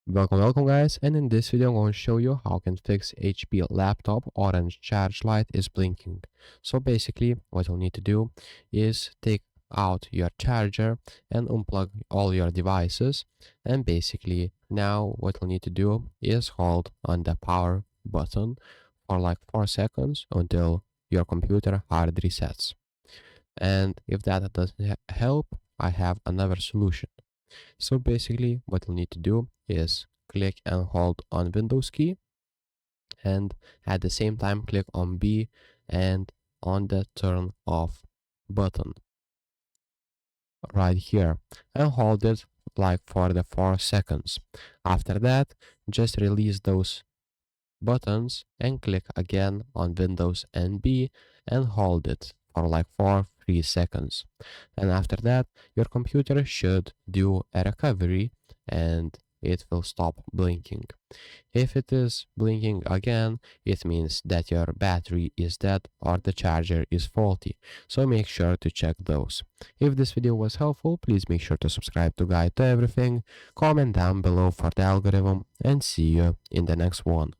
Welcome guys, and in this video I'm going to show you how I can fix HP laptop orange charge light is blinking. So basically what you'll need to do is take out your charger and unplug all your devices, and basically now what you'll need to do is hold on the power button for like 4 seconds until your computer hard resets. And if that doesn't help, I have another solution. So basically what you'll need to do is click and hold on Windows key, and at the same time click on B and on the turn off button right here, and hold it like for the 4 seconds. After that, just release those buttons and click again on Windows and B and hold it for like 3 seconds. And after that, your computer should do a recovery and it will stop blinking. If it is blinking again, it means that your battery is dead or the charger is faulty. So make sure to check those. If this video was helpful, please make sure to subscribe to Guide to Everything, comment down below for the algorithm, and see you in the next one.